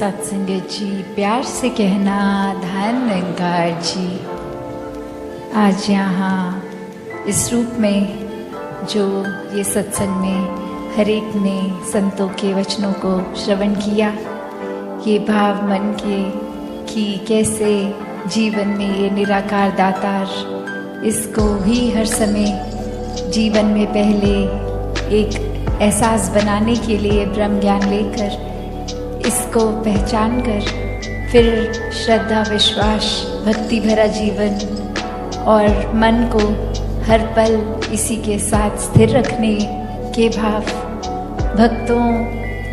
सत्संगत जी, प्यार से कहना धन निरंकार जी। आज यहाँ इस रूप में जो ये सत्संग में हर एक ने संतों के वचनों को श्रवण किया, ये भाव मन के कि कैसे जीवन में ये निराकार दातार इसको भी हर समय जीवन में पहले एक एहसास बनाने के लिए ब्रह्म ज्ञान लेकर इसको पहचान कर फिर श्रद्धा, विश्वास, भक्ति भरा जीवन और मन को हर पल इसी के साथ स्थिर रखने के भाव, भक्तों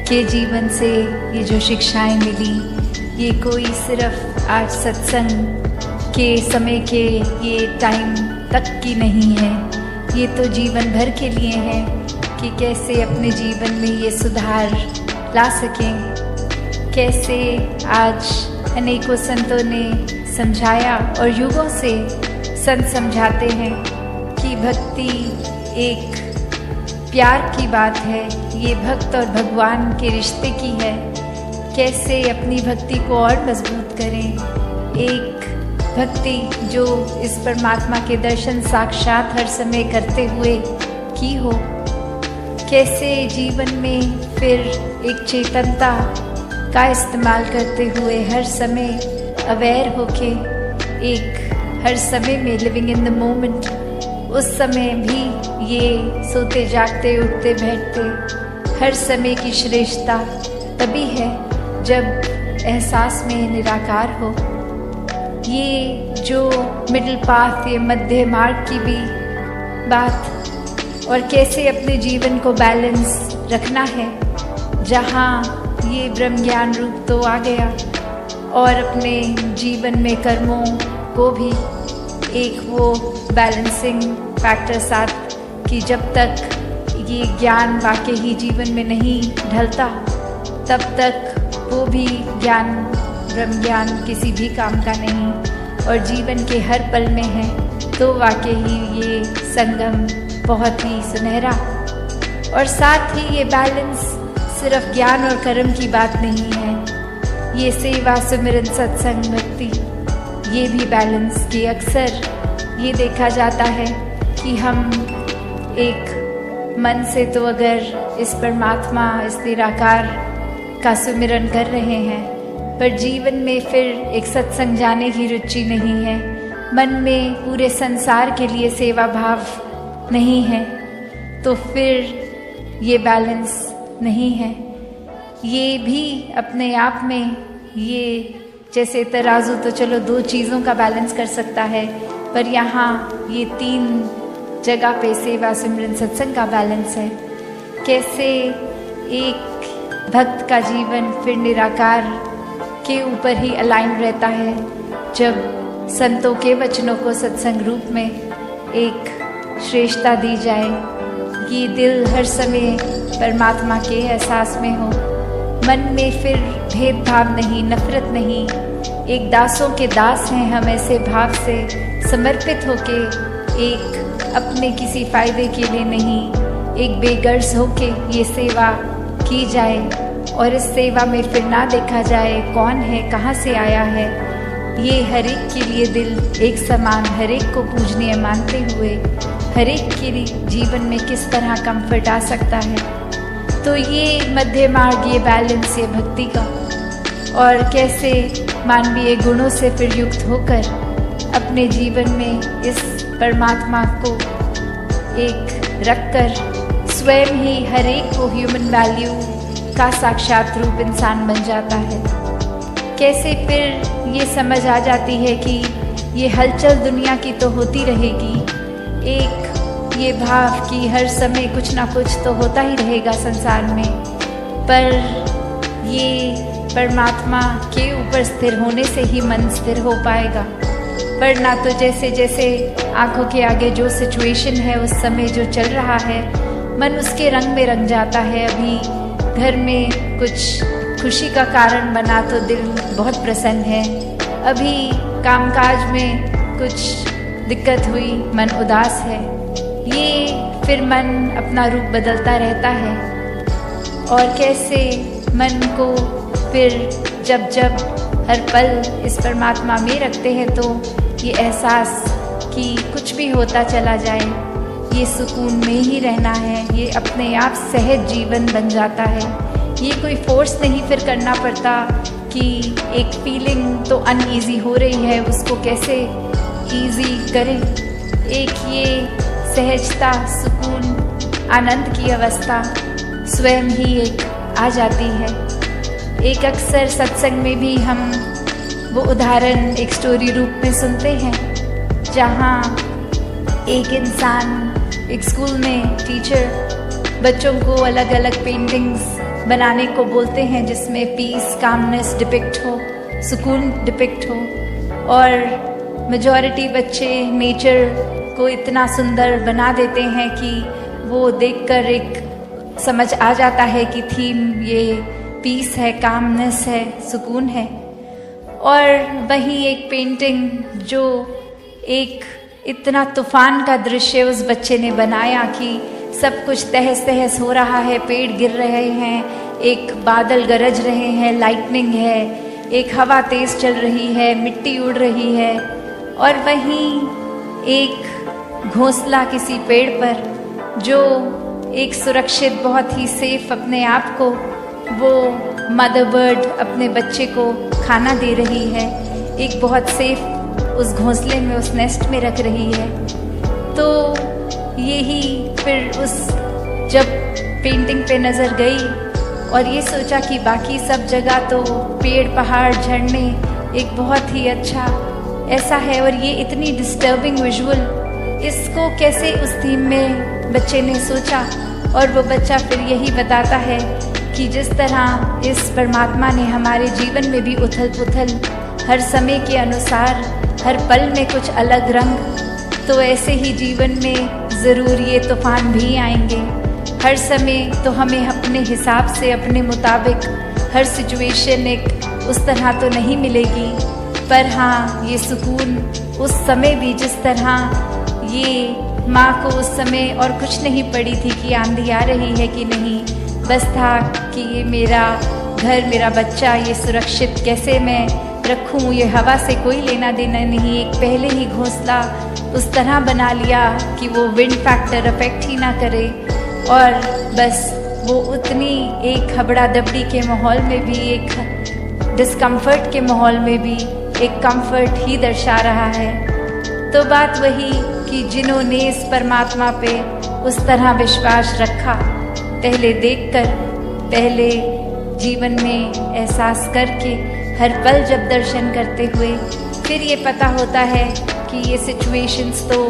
के जीवन से ये जो शिक्षाएं मिली, ये कोई सिर्फ आज सत्संग के समय के ये टाइम तक की नहीं है, ये तो जीवन भर के लिए है कि कैसे अपने जीवन में ये सुधार ला सकें। कैसे आज अनेकों संतों ने समझाया और युगों से संत समझाते हैं कि भक्ति एक प्यार की बात है, ये भक्त और भगवान के रिश्ते की है। कैसे अपनी भक्ति को और मजबूत करें, एक भक्ति जो इस परमात्मा के दर्शन साक्षात हर समय करते हुए की हो। कैसे जीवन में फिर एक चेतनता का इस्तेमाल करते हुए हर समय अवेयर होके एक हर समय में लिविंग इन द मोमेंट, उस समय भी ये सोते जागते उठते बैठते हर समय की श्रेष्ठता तभी है जब एहसास में निराकार हो। ये जो मिडिल पाथ, ये मध्य मार्ग की भी बात, और कैसे अपने जीवन को बैलेंस रखना है, जहाँ ये ब्रह्म ज्ञान रूप तो आ गया और अपने जीवन में कर्मों को भी एक वो बैलेंसिंग फैक्टर साथ कि जब तक ये ज्ञान वाकई ही जीवन में नहीं ढलता तब तक वो भी ज्ञान, ब्रह्म ज्ञान किसी भी काम का नहीं और जीवन के हर पल में है, तो वाकई ही ये संगम बहुत ही सुनहरा। और साथ ही ये बैलेंस सिर्फ ज्ञान और कर्म की बात नहीं है, ये सेवा, सुमिरन, सत्संग, भक्ति, ये भी बैलेंस की अक्सर ये देखा जाता है कि हम एक मन से तो अगर इस परमात्मा, इस निराकार का सुमिरन कर रहे हैं, पर जीवन में फिर एक सत्संग जाने की रुचि नहीं है, मन में पूरे संसार के लिए सेवा भाव नहीं है, तो फिर ये बैलेंस नहीं है। ये भी अपने आप में ये जैसे तराजू तो चलो दो चीज़ों का बैलेंस कर सकता है, पर यहाँ ये तीन जगह पे सेवा, सिमरन, सत्संग का बैलेंस है। कैसे एक भक्त का जीवन फिर निराकार के ऊपर ही अलाइन रहता है जब संतों के वचनों को सत्संग रूप में एक श्रेष्ठता दी जाए, ये दिल हर समय परमात्मा के एहसास में हो, मन में फिर भेदभाव नहीं, नफरत नहीं, एक दासों के दास हैं हम, ऐसे भाव से समर्पित होके एक अपने किसी फायदे के लिए नहीं, एक बेगर्ज होके ये सेवा की जाए और इस सेवा में फिर ना देखा जाए कौन है, कहाँ से आया है, ये हर एक के लिए दिल एक समान, हर एक को पूजनीय मानते हुए हर एक के जीवन में किस तरह कंफर्ट आ सकता है। तो ये मध्य मार्ग, ये बैलेंस, ये भक्ति का, और कैसे मानवीय गुणों से फिर युक्त होकर अपने जीवन में इस परमात्मा को एक रखकर स्वयं ही हर एक को ह्यूमन वैल्यू का साक्षात रूप इंसान बन जाता है। कैसे फिर ये समझ आ जाती है कि ये हलचल दुनिया की तो होती रहेगी, एक ये भाव कि हर समय कुछ ना कुछ तो होता ही रहेगा संसार में, पर ये परमात्मा के ऊपर स्थिर होने से ही मन स्थिर हो पाएगा। वरना तो जैसे जैसे आंखों के आगे जो सिचुएशन है, उस समय जो चल रहा है, मन उसके रंग में रंग जाता है। अभी घर में कुछ खुशी का कारण बना तो दिल बहुत प्रसन्न है, अभी कामकाज में कुछ दिक्कत हुई, मन उदास है। ये फिर मन अपना रूप बदलता रहता है और कैसे मन को फिर जब जब हर पल इस परमात्मा में रखते हैं तो ये एहसास कि कुछ भी होता चला जाए, ये सुकून में ही रहना है, ये अपने आप सहज जीवन बन जाता है। ये कोई फोर्स नहीं फिर करना पड़ता कि एक फीलिंग तो अनईजी हो रही है उसको कैसे ईजी करें। एक ये सहजता, सुकून, आनंद की अवस्था स्वयं ही एक आ जाती है। एक अक्सर सत्संग में भी हम वो उदाहरण एक स्टोरी रूप में सुनते हैं, जहाँ एक इंसान एक स्कूल में टीचर बच्चों को अलग अलग पेंटिंग्स बनाने को बोलते हैं जिसमें पीस, कामनेस डिपिक्ट हो, सुकून डिपिक्ट हो, और मेजॉरिटी बच्चे नेचर को इतना सुंदर बना देते हैं कि वो देखकर एक समझ आ जाता है कि थीम ये पीस है, कामनेस है, सुकून है। और वही एक पेंटिंग जो एक इतना तूफान का दृश्य उस बच्चे ने बनाया कि सब कुछ तहस तहस हो रहा है, पेड़ गिर रहे हैं, एक बादल गरज रहे हैं, लाइटनिंग है, एक हवा तेज चल रही है, मिट्टी उड़ रही है, और वहीं एक घोंसला किसी पेड़ पर जो एक सुरक्षित, बहुत ही सेफ अपने आप को वो मदर बर्ड अपने बच्चे को खाना दे रही है, एक बहुत सेफ उस घोंसले में, उस नेस्ट में रख रही है। तो यही फिर उस जब पेंटिंग पे नज़र गई और ये सोचा कि बाकी सब जगह तो पेड़, पहाड़, झरने एक बहुत ही अच्छा ऐसा है, और ये इतनी डिस्टर्बिंग विजुअल, इसको कैसे उस थीम में बच्चे ने सोचा। और वो बच्चा फिर यही बताता है कि जिस तरह इस परमात्मा ने हमारे जीवन में भी उथल पुथल, हर समय के अनुसार हर पल में कुछ अलग रंग, तो ऐसे ही जीवन में ज़रूर ये तूफान भी आएंगे। हर समय तो हमें अपने हिसाब से, अपने मुताबिक हर सिचुएशन एक उस तरह तो नहीं मिलेगी, पर हाँ ये सुकून उस समय भी, जिस तरह ये माँ को उस समय और कुछ नहीं पड़ी थी कि आंधी आ रही है कि नहीं, बस था कि ये मेरा घर, मेरा बच्चा, ये सुरक्षित कैसे मैं रखूं, ये हवा से कोई लेना देना नहीं। एक पहले ही घोंसला उस तरह बना लिया कि वो विंड फैक्टर अफेक्ट ही ना करे, और बस वो उतनी एक हबड़ा दबड़ी के माहौल में भी, एक डिस्कम्फर्ट के माहौल में भी एक कंफर्ट ही दर्शा रहा है। तो बात वही कि जिन्होंने इस परमात्मा पे उस तरह विश्वास रखा, पहले देखकर, पहले जीवन में एहसास करके, हर पल जब दर्शन करते हुए, फिर ये पता होता है कि ये सिचुएशंस तो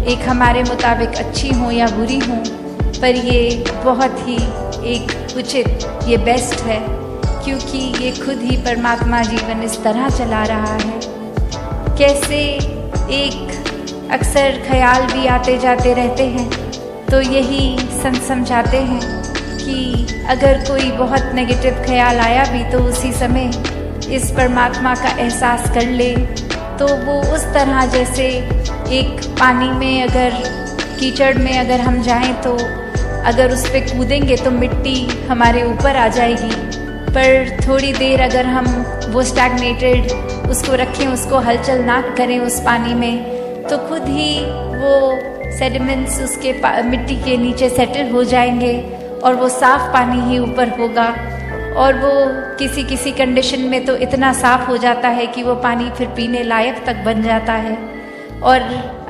एक हमारे मुताबिक अच्छी हों या बुरी हों, पर ये बहुत ही एक उचित, ये बेस्ट है, क्योंकि ये खुद ही परमात्मा जीवन इस तरह चला रहा है। कैसे एक अक्सर ख्याल भी आते जाते रहते हैं, तो यही संत समझाते हैं कि अगर कोई बहुत नेगेटिव ख्याल आया भी तो उसी समय इस परमात्मा का एहसास कर ले, तो वो उस तरह जैसे एक पानी में, अगर कीचड़ में अगर हम जाएं तो अगर उस पर कूदेंगे तो मिट्टी हमारे ऊपर आ जाएगी, पर थोड़ी देर अगर हम वो स्टैग्नेटेड उसको रखें, उसको हलचल ना करें उस पानी में, तो खुद ही वो सेडिमेंट्स उसके मिट्टी के नीचे सेटल हो जाएंगे और वो साफ़ पानी ही ऊपर होगा। और वो किसी किसी कंडीशन में तो इतना साफ़ हो जाता है कि वो पानी फिर पीने लायक तक बन जाता है। और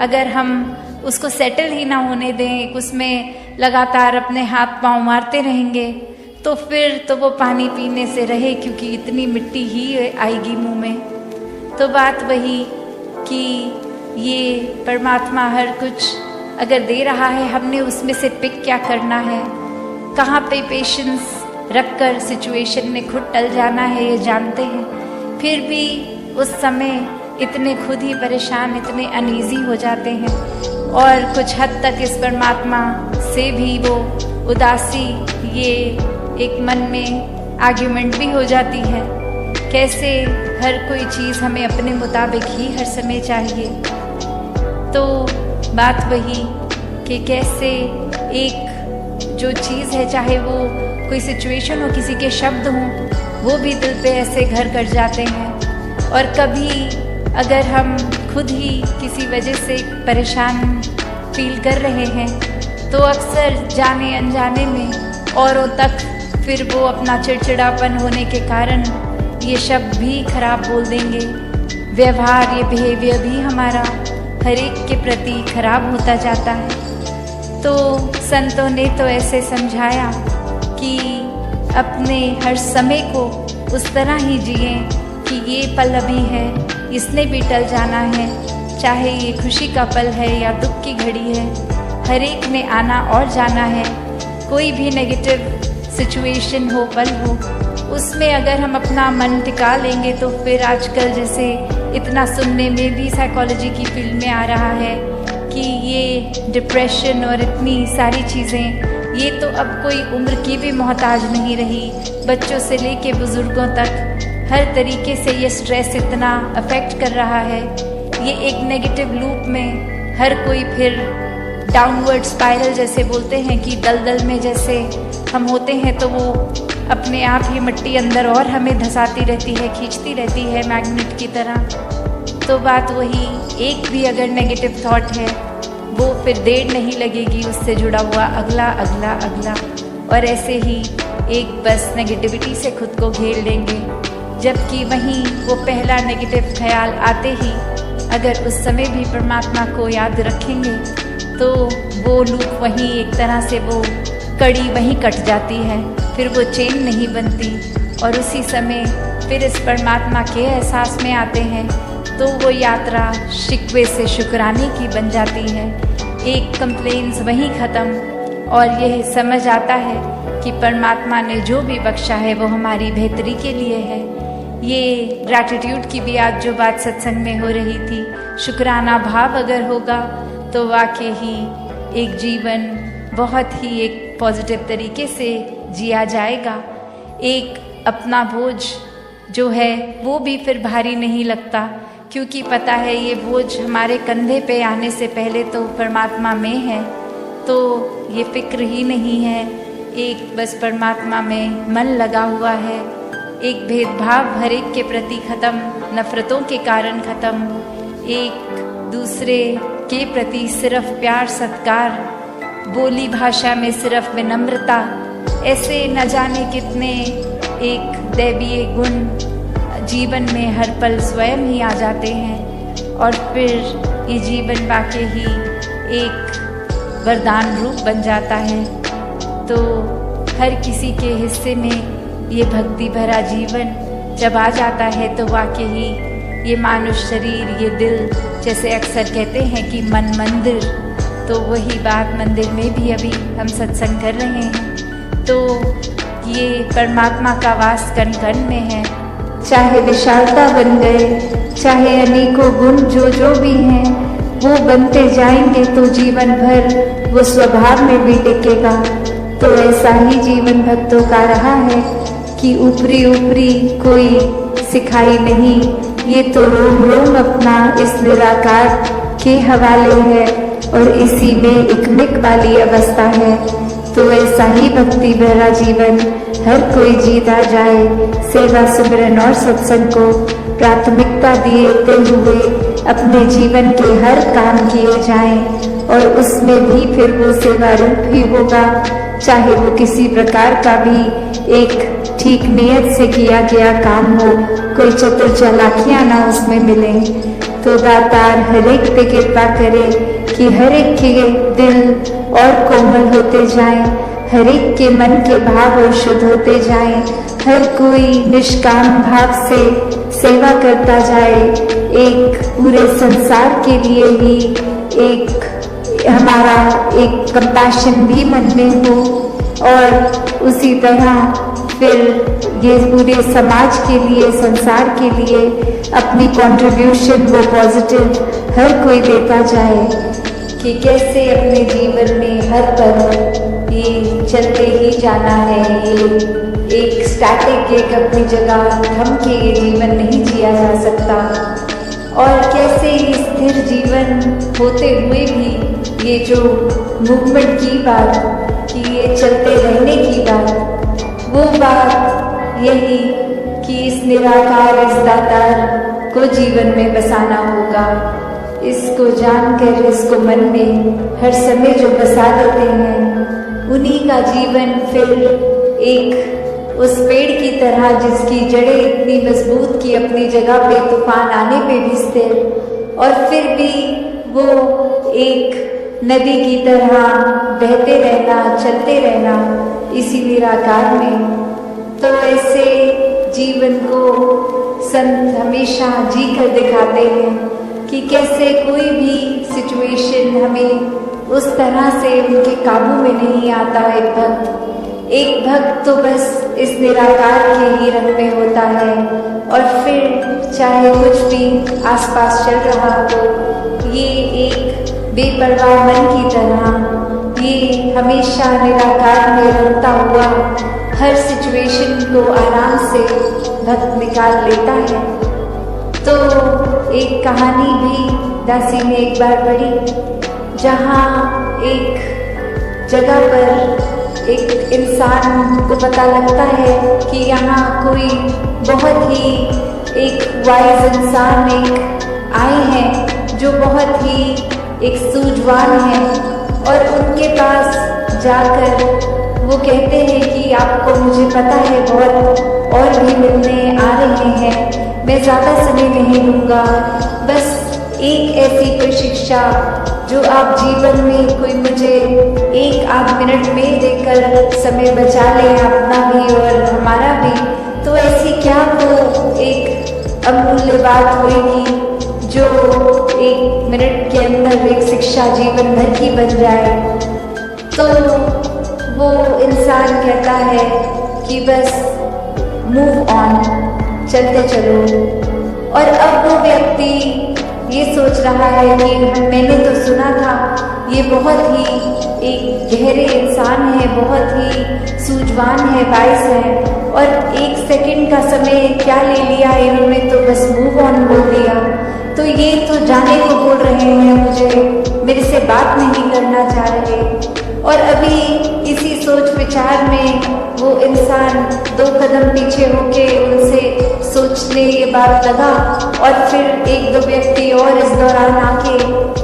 अगर हम उसको सेटल ही ना होने दें, उसमें लगातार अपने हाथ पांव मारते रहेंगे, तो फिर तो वो पानी पीने से रहे, क्योंकि इतनी मिट्टी ही आएगी मुंह में। तो बात वही कि ये परमात्मा हर कुछ अगर दे रहा है, हमने उसमें से पिक क्या करना है, कहाँ पे पेशेंस रखकर सिचुएशन में खुद टल जाना है, ये जानते हैं। फिर भी उस समय इतने खुद ही परेशान, इतने अनईजी हो जाते हैं, और कुछ हद तक इस परमात्मा से भी वो उदासी, ये एक मन में आर्ग्यूमेंट भी हो जाती है। कैसे हर कोई चीज़ हमें अपने मुताबिक ही हर समय चाहिए। तो बात वही कि कैसे एक जो चीज़ है, चाहे वो कोई सिचुएशन हो, किसी के शब्द हों, वो भी दिल पे ऐसे घर कर जाते हैं। और कभी अगर हम खुद ही किसी वजह से परेशान फील कर रहे हैं तो अक्सर जाने अनजाने में औरों तक फिर वो अपना चिड़चिड़ापन होने के कारण ये शब्द भी खराब बोल देंगे। व्यवहार, ये बिहेवियर भी हमारा हर एक के प्रति खराब होता जाता है। तो संतों ने तो ऐसे समझाया कि अपने हर समय को उस तरह ही जिए कि ये पल अभी है, इसने भी टल जाना है। चाहे ये खुशी का पल है या दुख की घड़ी है, हर एक ने आना और जाना है। कोई भी नेगेटिव सिचुएशन हो, पल हो, उसमें अगर हम अपना मन टिका लेंगे तो फिर आजकल जैसे इतना सुनने में भी साइकोलॉजी की फील्ड में आ रहा है कि ये डिप्रेशन और इतनी सारी चीज़ें, ये तो अब कोई उम्र की भी मोहताज नहीं रही। बच्चों से लेके बुज़ुर्गों तक हर तरीके से ये स्ट्रेस इतना अफेक्ट कर रहा है। ये एक नेगेटिव लूप में हर कोई फिर डाउनवर्ड स्पाइरल जैसे बोलते हैं कि दलदल में जैसे हम होते हैं तो वो अपने आप ही मिट्टी अंदर और हमें धंसाती रहती है, खींचती रहती है मैग्नेट की तरह। तो बात वही, एक भी अगर नेगेटिव थॉट है वो फिर देर नहीं लगेगी उससे जुड़ा हुआ अगला अगला अगला, और ऐसे ही एक बस नेगेटिविटी से खुद को घेर लेंगे। जबकि वहीं वो पहला नेगेटिव ख्याल आते ही अगर उस समय भी परमात्मा को याद रखेंगे तो वो लूप वहीं एक तरह से वो कड़ी वहीं कट जाती है, फिर वो चेन नहीं बनती। और उसी समय फिर इस परमात्मा के एहसास में आते हैं तो वो यात्रा शिकवे से शुक्राने की बन जाती है। एक कंप्लेंट्स वहीं ख़त्म और यह समझ आता है कि परमात्मा ने जो भी बख्शा है वो हमारी बेहतरी के लिए है। ये ग्रैटिट्यूड की भी आज जो बात सत्संग में हो रही थी, शुक्राना भाव अगर होगा तो वाकई ही एक जीवन बहुत ही एक पॉजिटिव तरीके से जिया जाएगा। एक अपना बोझ जो है वो भी फिर भारी नहीं लगता, क्योंकि पता है ये बोझ हमारे कंधे पे आने से पहले तो परमात्मा में है, तो ये फिक्र ही नहीं है। एक बस परमात्मा में मन लगा हुआ है। एक भेदभाव हर एक के प्रति ख़त्म, नफ़रतों के कारण ख़त्म, एक दूसरे के प्रति सिर्फ प्यार सत्कार, बोली भाषा में सिर्फ विनम्रता। ऐसे न जाने कितने एक दैवीय गुण जीवन में हर पल स्वयं ही आ जाते हैं और फिर ये जीवन वाकई ही एक वरदान रूप बन जाता है। तो हर किसी के हिस्से में ये भक्ति भरा जीवन जब आ जाता है तो वाकई ही ये मानुष शरीर, ये दिल, जैसे अक्सर कहते हैं कि मन मंदिर, तो वही बात मंदिर में भी अभी हम सत्संग कर रहे हैं। तो ये परमात्मा का वास कण कण में है। चाहे विशालता बन गए, चाहे अनेकों गुण जो भी हैं वो बनते जाएंगे तो जीवन भर वो स्वभाव में भी टिकेगा। तो ऐसा ही जीवन भक्तों का रहा है कि ऊपरी ऊपरी कोई सिखाई नहीं, ये तो रोम रोम अपना इस निराकार के हवाले है और इसी में एक मिक वाली अवस्था है। तो ऐसा ही भक्ति भरा जीवन हर कोई जीता जाए, सेवा सिमरन और सत्संग को प्राथमिकता देते हुए अपने जीवन के हर काम किए जाएं और उसमें भी फिर वो सेवा रूप ही होगा, चाहे वो किसी प्रकार का भी एक ठीक नियत से किया गया काम हो, कोई चतुर चालाकियां ना उसमें मिले। तो दातार हर एक पे कृपा करे कि हर एक के दिल और कोमल होते जाएं, हर एक के मन के भाव और शुद्ध होते जाएं, हर कोई निष्काम भाव से सेवा करता जाए। एक पूरे संसार के लिए ही एक हमारा एक कंपैशन भी मन में हो और उसी तरह फिर ये पूरे समाज के लिए, संसार के लिए अपनी कंट्रीब्यूशन वो पॉजिटिव हर कोई देता जाए कि कैसे अपने जीवन में हर पल ये चलते ही जाना है। ये एक स्टैटिक एक अपनी जगह थम के ये जीवन नहीं जिया जा सकता और कैसे ये स्थिर जीवन होते हुए भी ये जो मूवमेंट की बात कि ये चलते रहने की बात, वो बात यही कि इस निराकार, इस दातार को जीवन में बसाना होगा। इसको जानकर इसको मन में हर समय जो बसा देते हैं, उन्हीं का जीवन फिर एक उस पेड़ की तरह जिसकी जड़ें इतनी मजबूत कि अपनी जगह पे तूफान आने पे भी स्थिर, और फिर भी वो एक नदी की तरह बहते रहना, चलते रहना इसी निराकार में। तो ऐसे जीवन को संत हमेशा जी कर दिखाते हैं कि कैसे कोई भी सिचुएशन हमें उस तरह से उनके काबू में नहीं आता। एक भक्त तो बस इस निराकार के ही रंग में होता है, और फिर चाहे कुछ भी आसपास चल रहा हो, ये एक बेपरवाह मन की तरह ये हमेशा निराकार में रमता हुआ हर सिचुएशन को आराम से भक्त निकाल लेता है। तो एक कहानी भी दासी ने एक बार पढ़ी, जहाँ एक जगह पर एक इंसान को पता लगता है कि यहाँ कोई बहुत ही एक वाइज इंसान एक आए हैं जो बहुत ही एक सूझवान है, और उनके पास जाकर वो कहते हैं कि आपको मुझे पता है बहुत और भी मिलने आ रहे हैं, मैं ज़्यादा समय नहीं लूँगा, बस एक ऐसी कोई शिक्षा जो आप जीवन में कोई मुझे एक आध मिनट में देकर समय बचा लें, अपना भी और हमारा भी। तो ऐसी क्या वो एक अमूल्य बात होगी जो एक मिनट के अंदर एक शिक्षा जीवन भर की बन जाए। तो वो इंसान कहता है कि बस मूव ऑन, चलते चलो। और अब वो व्यक्ति ये सोच रहा है कि मैंने तो सुना था ये बहुत ही एक गहरे इंसान है, बहुत ही सूझवान है, वाइस है, और एक सेकंड का समय क्या ले लिया इन्होंने, तो बस मूव ऑन बोल दिया। तो ये तो जाने को बोल रहे हैं मुझे, मेरे से बात नहीं करना चाह रहे। और अभी इसी सोच विचार में वो इंसान 2 कदम पीछे होके उनसे सोचने ये बात लगा, और फिर 1-2 व्यक्ति और इस दौरान आके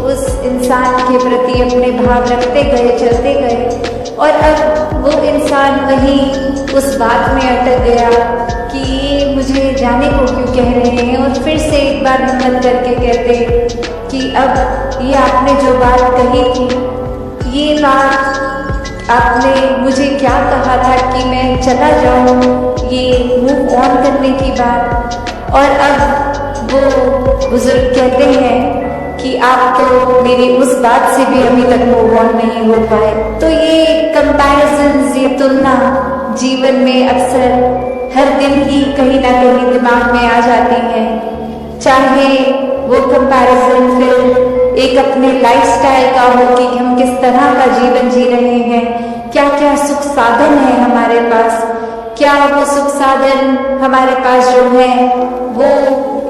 उस इंसान के प्रति अपने भाव रखते गए, चलते गए। और अब वो इंसान वहीं उस बात में अटक गया कि ये मुझे जाने को क्यों कह रहे हैं, और फिर से एक बार हिम्मत करके कहते कि अब ये आपने जो बात कही थी, ये बात आपने मुझे क्या कहा था कि मैं चला जाऊं, ये मूव ऑन करने की बात। और अब वो बुजुर्ग कहते हैं कि आप तो मेरी उस बात से भी अभी तक मूव ऑन नहीं हो पाए। तो ये कंपैरिजंस, ये तुलना जीवन में अक्सर हर दिन ही कहीं ना कहीं दिमाग में आ जाती है। चाहे वो कंपैरिजन फिर एक अपने लाइफस्टाइल का हो कि हम किस तरह का जीवन जी रहे हैं, क्या क्या सुख साधन है हमारे पास, क्या वो सुख साधन हमारे पास जो है वो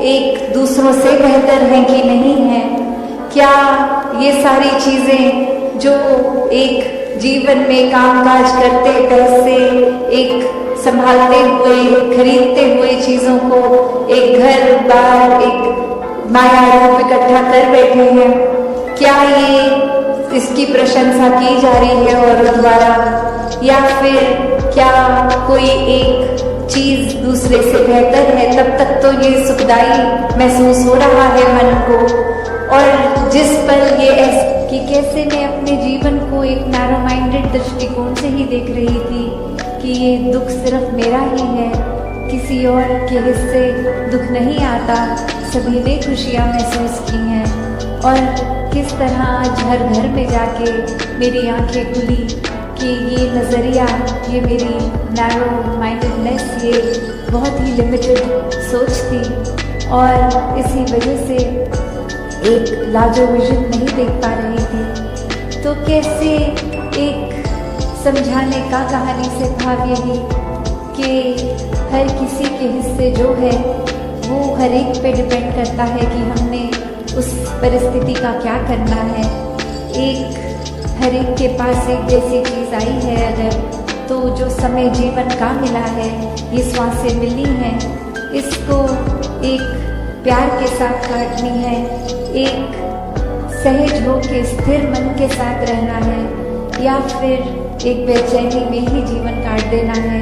एक दूसरों से बेहतर हैं कि नहीं है, क्या ये सारी चीज़ें जो एक जीवन में कामकाज करते, पैसे एक संभालते हुए, खरीदते हुए चीज़ों को, एक घर बार, एक माया रूप इकट्ठा कर बैठे हैं, क्या ये इसकी प्रशंसा की जा रही है औरों द्वारा, या फिर क्या कोई एक चीज दूसरे से बेहतर है, तब तक तो ये सुखदाई महसूस हो रहा है मन को। और जिस पर ये कि कैसे मैं अपने जीवन को एक नैरो माइंडेड दृष्टिकोण से ही देख रही थी कि ये दुख सिर्फ मेरा ही है, किसी और के हिस्से दुख नहीं आता, सभी ने खुशियाँ महसूस की हैं। और किस तरह आज हर घर में जाके मेरी आंखें खुली कि ये नज़रिया, ये मेरी नैरो माइंडेडनेस, ये बहुत ही लिमिटेड सोच थी, और इसी वजह से एक लार्जर विजन नहीं देख पा रही थी। तो कैसे एक समझाने का कहानी से भाव यही कि हर किसी के हिस्से जो है वो हर एक पे डिपेंड करता है कि हमने उस परिस्थिति का क्या करना है। एक हर एक के पास एक जैसी चीज़ आई है अगर, तो जो समय जीवन का मिला है, ये श्वासें मिली हैं, इसको एक प्यार के साथ काटनी है, एक सहज हो के स्थिर मन के साथ रहना है, या फिर एक बेचैनी में ही जीवन काट देना है,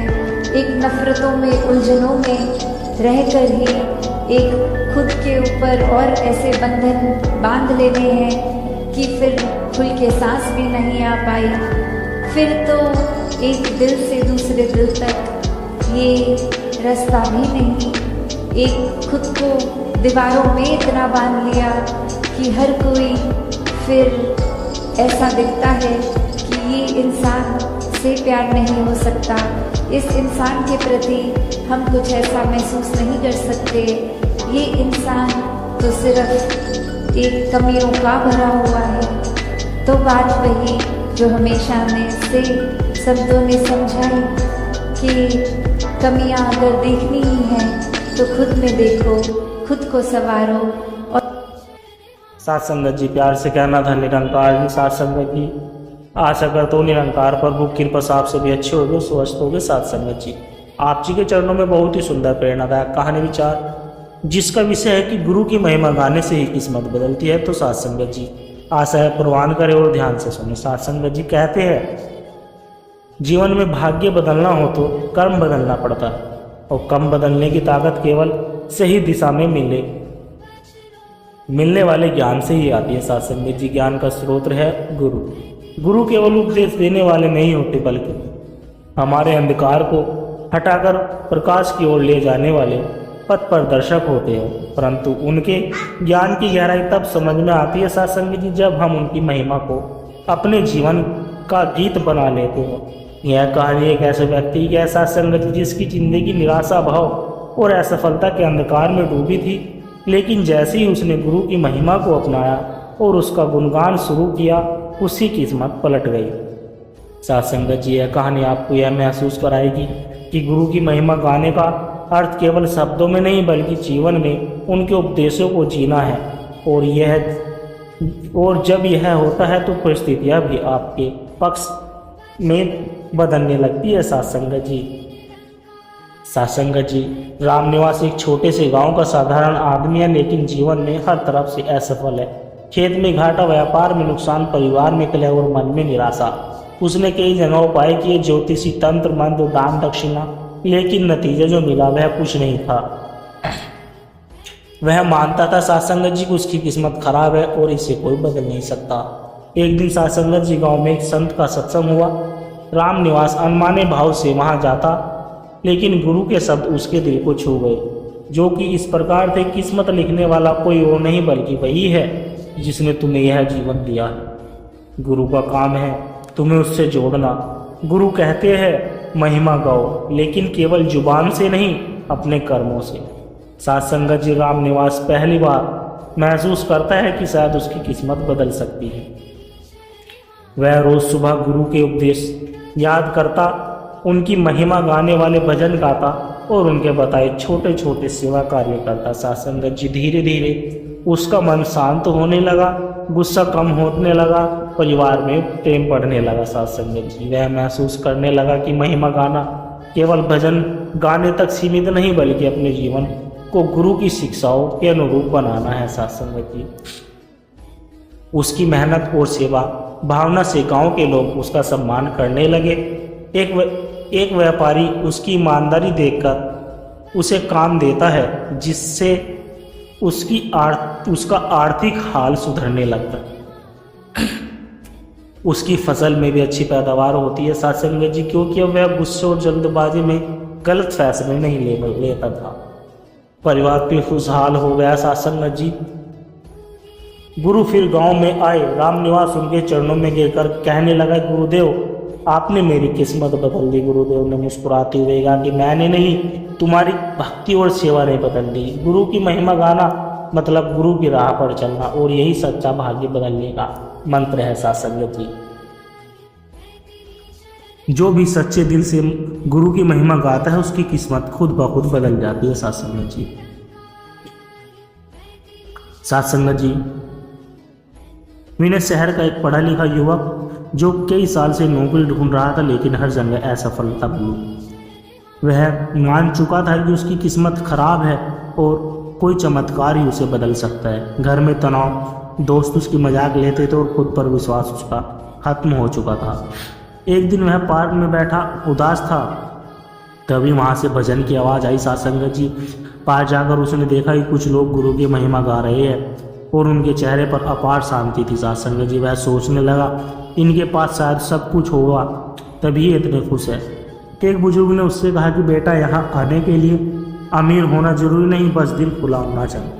एक नफरतों में उलझनों में रहकर ही एक खुद के ऊपर और ऐसे बंधन बांध लेने हैं कि फिर खुल के सांस भी नहीं आ पाई। फिर तो एक दिल से दूसरे दिल तक ये रास्ता भी नहीं। एक खुद को दीवारों में इतना बांध लिया कि हर कोई फिर ऐसा दिखता है कि ये इंसान से प्यार नहीं हो सकता, इस इंसान के प्रति हम कुछ ऐसा महसूस नहीं कर सकते, ये इंसान तो सिर्फ एक कमियों का भरा हुआ है। तो बात वही जो हमेशा हमें से शब्दों ने समझाई कि कमियां अगर देखनी ही हैं तो खुद में देखो, खुद को संवारो। और साथ संगत जी, प्यार से कहना था निरंकार जी। साथ संगत जी, आशा करता हूँ निरंकार प्रभु कृपा से आप सभी अच्छे हो गए, स्वस्थ हो गए। साथ संगत जी, आप जी के चरणों में बहुत ही सुंदर प्रेरणादायक कहानी विचार, जिसका विषय है कि गुरु की महिमा गाने से ही किस्मत बदलती है। तो साथ संगत जी, आशा है प्रवान करें और ध्यान से सुने। साथ संगत जी कहते हैं, जीवन में भाग्य बदलना हो तो कर्म बदलना पड़ता है, और कर्म बदलने की ताकत केवल सही दिशा में मिलने वाले ज्ञान से ही आती है। साथ संगत जी, ज्ञान का स्रोत है गुरु। गुरु केवल उपदेश देने वाले नहीं होते, बल्कि हमारे अंधकार को हटाकर प्रकाश की ओर ले जाने वाले पथ प्रदर्शक होते हैं। परंतु उनके ज्ञान की गहराई तब समझ में आती है साथ संगत जी, जब हम उनकी महिमा को अपने जीवन का गीत बना लेते हैं। यह कहानी एक ऐसे व्यक्ति की है साथ संगत जी, जिसकी जिंदगी निराशा, भाव और असफलता के अंधकार में डूबी थी, लेकिन जैसे ही उसने गुरु की महिमा को अपनाया और उसका गुणगान शुरू किया, उसकी किस्मत पलट गई। साथ संगत जी, यह कहानी आपको यह महसूस कराएगी कि गुरु की महिमा गाने का अर्थ केवल शब्दों में नहीं, बल्कि जीवन में उनके उपदेशों को जीना है। और जब यह होता है तो परिस्थितियाँ भी आपके पक्ष में बदलने लगती है। साथ संगत जी, साथ संगत जी, रामनिवास एक छोटे से गांव का साधारण आदमी है, लेकिन जीवन में हर तरफ से असफल है। खेत में घाटा, व्यापार में नुकसान, परिवार में कलह और मन में निराशा। उसने कई जगह उपाय किए, ज्योतिषी, तंत्र, मंत्र, दान, दक्षिणा, लेकिन नतीजा जो मिला वह कुछ नहीं था। वह मानता था साथ संगत जी, उसकी किस्मत खराब है और इसे कोई बदल नहीं सकता। एक दिन साथ संगत जी, गांव में एक संत का सत्संग हुआ। रामनिवास अनमाने भाव से वहां जाता, लेकिन गुरु के शब्द उसके दिल को छू गए, जो कि इस प्रकार थे, किस्मत लिखने वाला कोई और नहीं बल्कि वही है जिसने तुम्हें यह जीवन दिया है। गुरु का काम है तुम्हें उससे जोड़ना। गुरु कहते हैं महिमा गाओ, लेकिन केवल जुबान से नहीं, अपने कर्मों से। साथ संगत जी, रामनिवास पहली बार महसूस करता है कि शायद उसकी किस्मत बदल सकती है। वह रोज सुबह गुरु के उपदेश याद करता, उनकी महिमा गाने वाले भजन गाता और उनके बताए छोटे छोटे सेवा कार्य करता। साथ संगत जी, धीरे धीरे उसका मन शांत होने लगा, गुस्सा कम होने लगा, परिवार में प्रेम बढ़ने लगा। साथ संगत जी, वह महसूस करने लगा कि महिमा गाना केवल भजन गाने तक सीमित नहीं, बल्कि अपने जीवन को गुरु की शिक्षाओं के अनुरूप बनाना है। साथ संगत जी, उसकी मेहनत और सेवा भावना से गांव के लोग उसका सम्मान करने लगे। एक व्यापारी उसकी ईमानदारी देखकर उसे काम देता है, जिससे उसका आर्थिक हाल सुधरने लगता है। उसकी फसल में भी अच्छी पैदावार होती है। साथ संगत जी, क्योंकि अब वह गुस्से और जल्दबाजी में गलत फैसले नहीं लेता था। परिवार भी खुशहाल हो गया। साथ संगत जी, गुरु फिर गांव में आए। रामनिवास उनके चरणों में गिरकर कहने लगा, गुरुदेव, आपने मेरी किस्मत बदल दी। गुरुदेव ने मुस्कुराते हुए कहा कि मैंने नहीं, तुम्हारी भक्ति और सेवा ने बदल दी। गुरु की महिमा गाना मतलब गुरु की राह पर चलना, और यही सच्चा भाग्य बदलने का मंत्र है। साथ संगत जी, जो भी सच्चे दिल से गुरु की महिमा गाता है, उसकी किस्मत खुद ब खुद बदल जाती है। साथ संगत जी, साथ संगत जी, मैंने शहर का एक पढ़ा लिखा युवक जो कई साल से नौकरी ढूंढ रहा था, लेकिन हर जगह असफलता मिली। वह मान चुका था कि उसकी किस्मत खराब है और कोई चमत्कार ही उसे बदल सकता है। घर में तनाव, दोस्त उसकी मजाक लेते थे और खुद पर विश्वास उसका खत्म हो चुका था। एक दिन वह पार्क में बैठा उदास था, तभी वहाँ से भजन की आवाज़ आई। सत्संग जी पास जाकर उसने देखा कि कुछ लोग गुरु की महिमा गा रहे हैं और उनके चेहरे पर अपार शांति थी। सत्संग जी वह सोचने लगा, इनके पास शायद सब कुछ होगा, तभी ये इतने खुश है। एक बुजुर्ग ने उससे कहा कि बेटा, यहाँ आने के लिए अमीर होना जरूरी नहीं, बस दिल खुला होना चाहिए।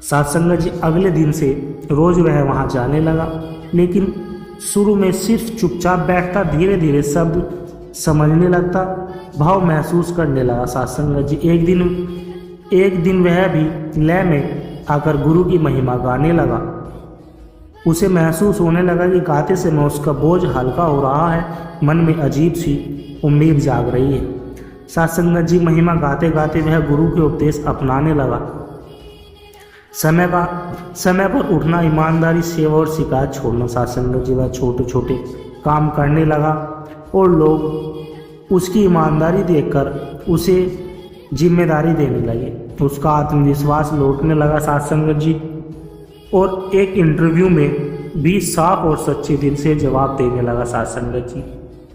सत्संग जी अगले दिन से रोज वह वहाँ जाने लगा, लेकिन शुरू में सिर्फ चुपचाप बैठता, धीरे धीरे शब्द समझने लगता, भाव महसूस करने लगा। सत्संग जी एक दिन वह भी लय में आकर गुरु की महिमा गाने लगा। उसे महसूस होने लगा कि गाते समय उसका बोझ हल्का हो रहा है, मन में अजीब सी उम्मीद जाग रही है। सत्संग जी महिमा गाते गाते वह गुरु के उपदेश अपनाने लगा। समय पर उठना, ईमानदारी, सेवा और शिकायत छोड़ना। सत्संग जी वह छोटे छोटे काम करने लगा और लोग उसकी ईमानदारी देखकर उसे जिम्मेदारी देने लगे। उसका आत्मविश्वास लौटने लगा। सत्संग जी और एक इंटरव्यू में भी साफ और सच्चे दिल से जवाब देने लगा। सत्संग जी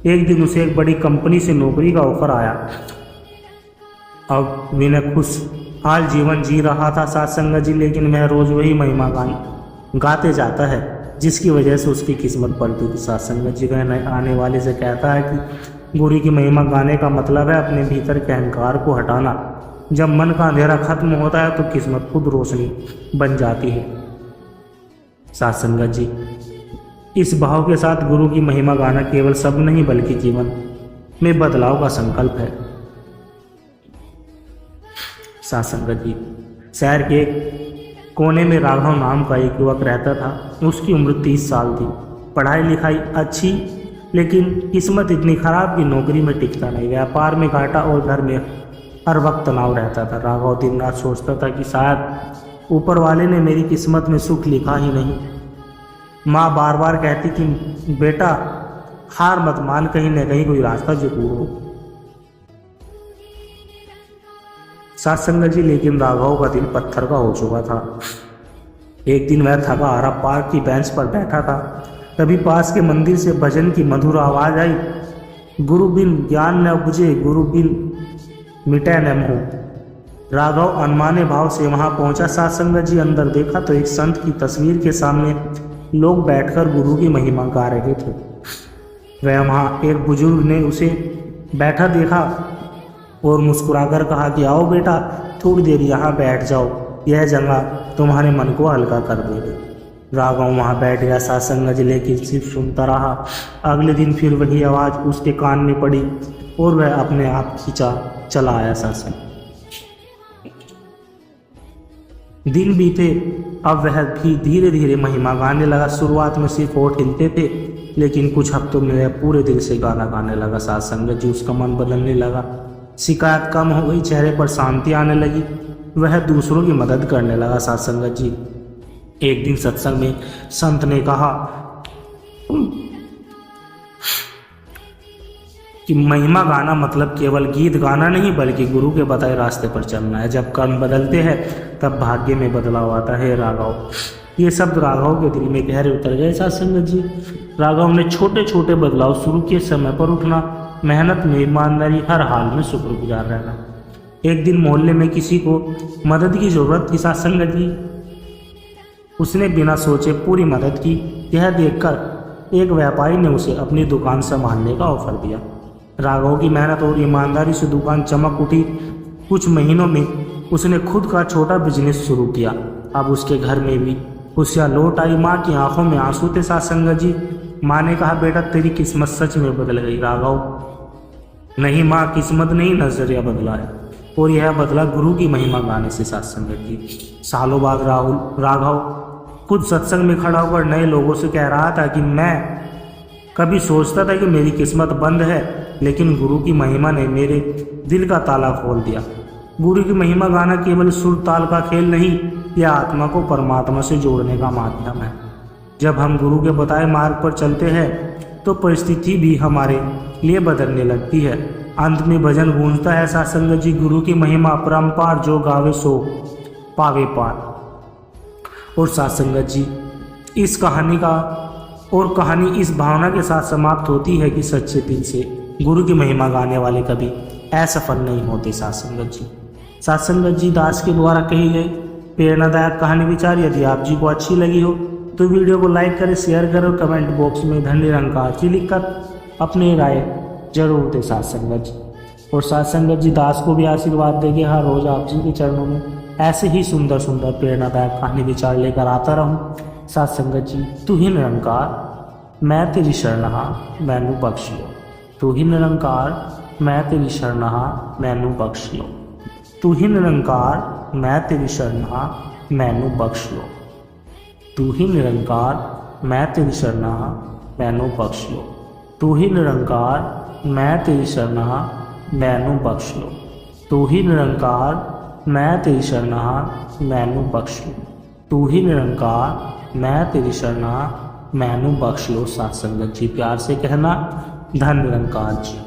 एक दिन उसे एक बड़ी कंपनी से नौकरी का ऑफर आया। अब विनय खुशहाल जीवन जी रहा था सत्संग जी, लेकिन वह रोज वही महिमा गाते जाता है जिसकी वजह से उसकी किस्मत पलटी थी। सत्संग जी वह आने वाले से कहता है कि गुरु की महिमा गाने का मतलब है अपने भीतर के अहंकार को हटाना। जब मन का अंधेरा खत्म होता है तो किस्मत खुद रोशनी बन जाती है। सत्संग जी इस भाव के साथ गुरु की महिमा गाना केवल शब्द नहीं बल्कि जीवन में बदलाव का संकल्प है। सत्संग जी शहर के कोने में राघव नाम का एक युवक रहता था। उसकी उम्र 30 साल थी। पढ़ाई लिखाई अच्छी, लेकिन किस्मत इतनी खराब कि नौकरी में टिकता नहीं। व्यापार में घाटा और घर में हर वक्त तनाव रहता था। राघव दिन रात सोचता था कि शायद ऊपर वाले ने मेरी किस्मत में सुख लिखा ही नहीं। माँ बार बार कहती कि बेटा हार मत मान, कहीं न कहीं कोई रास्ता जरूर हो। सत्संग जी लेकिन राघव का दिल पत्थर का हो चुका था। एक दिन वह थका हारा पार्क की बेंच पर बैठा था, तभी पास के मंदिर से भजन की मधुर आवाज आई। गुरु बिन ज्ञान न उपजे, गुरु बिन मिटे न मोह। राघव अनमाने भाव से वहां पहुंचा। सत्संग जी अंदर देखा तो एक संत की तस्वीर के सामने लोग बैठकर गुरु की महिमा गा रहे थे। वह वहाँ एक बुजुर्ग ने उसे बैठा देखा और मुस्कुराकर कहा कि आओ बेटा, थोड़ी देर यहाँ बैठ जाओ, यह जगह तुम्हारे मन को हल्का कर देगी। राघव वहाँ बैठ गया। सत्संग जी लेकिन सिर्फ सुनता रहा। अगले दिन फिर वही आवाज़ उसके कान में पड़ी और वह अपने आप खींचा चला आया सत्संग। दिन बीते, अब वह भी धीरे धीरे महिमा गाने लगा। शुरुआत में सिर्फ होठ हिलते थे, लेकिन कुछ हफ्तों में वह पूरे दिल से गाना गाने लगा। सत्संग जी उसका मन बदलने लगा। शिकायत कम हो गई, चेहरे पर शांति आने लगी। वह दूसरों की मदद करने लगा। सत्संग जी एक दिन सत्संग में संत ने कहा कि महिमा गाना मतलब केवल गीत गाना नहीं, बल्कि गुरु के बताए रास्ते पर चलना है। जब कर्म बदलते हैं तब भाग्य में बदलाव आता है। राघव, ये शब्द राघव के दिल में गहरे उतर गए। सत्संग जी राघव ने छोटे छोटे बदलाव शुरू किए। समय पर उठना, मेहनत में ईमानदारी, हर हाल में शुक्रगुजार रहना। एक दिन मोहल्ले में किसी को मदद की जरूरत थी। सत्संग जी उसने बिना सोचे पूरी मदद की। यह देखकर एक व्यापारी ने उसे अपनी दुकान संभालने का ऑफर दिया। राघव की मेहनत और ईमानदारी से दुकान चमक उठी। कुछ महीनों में उसने खुद का छोटा बिजनेस शुरू किया। अब उसके घर में भी खुशियाँ लौट आई। माँ की आंखों में आंसू थे। सत्संग जी माँ ने कहा, बेटा तेरी किस्मत सच में बदल गई। राघव, नहीं माँ, किस्मत नहीं, नजरिया बदला है, और यह बदला गुरु की महिमा गाने से। सत्संग जी सालों बाद राघव खुद सत्संग में खड़ा होकर नए लोगों से कह रहा था कि मैं कभी सोचता था कि मेरी किस्मत बंद है, लेकिन गुरु की महिमा ने मेरे दिल का ताला खोल दिया। गुरु की महिमा गाना केवल सुर ताल का खेल नहीं, यह आत्मा को परमात्मा से जोड़ने का माध्यम है। जब हम गुरु के बताए मार्ग पर चलते हैं तो परिस्थिति भी हमारे लिए बदलने लगती है। अंत में भजन गूंजता है साथ संगत जी, गुरु की महिमा अपरंपार, जो गावे सो पावे पार। और साथ संगत जी इस कहानी इस भावना के साथ समाप्त होती है कि सच्चे दिल से गुरु की महिमा गाने वाले कभी असफल नहीं होते। साथ संगत जी दास के द्वारा कही गई प्रेरणादायक कहानी विचार यदि आप जी को अच्छी लगी हो तो वीडियो को लाइक करें, शेयर करें और कमेंट बॉक्स में धन निरंकार जी लिखकर अपनी राय जरूर दें साथ संगत जी। और साथ संगत जी दास को भी आशीर्वाद देंगे हर रोज आप जी के चरणों में ऐसे ही सुंदर सुंदर प्रेरणादायक कहानी विचार लेकर आता रहूं। साथ संगत जी तू ही निरंकार मैं तेरी शरणहा मैनू बख्श लो, तू ही निरंकार मैं तेरी शरणहा मैनू बख्श लो, तू ही निरंकार मैं तेरी शरणहा मैनू बख्श लो, तू ही निरंकार मैं तेरी शरणहा मैनू बख्श लो, तू ही निरंकार मैं तेरी शरणहा मैनू बख्श लो, तू ही निरंकार मैं तेरी शरणहा मैनू बख्श लो, तू ही निरंकार मैं तेरी शरणहा मैनू बख्श लो। साथ संगत जी प्यार से कहना धन निरंकार जी।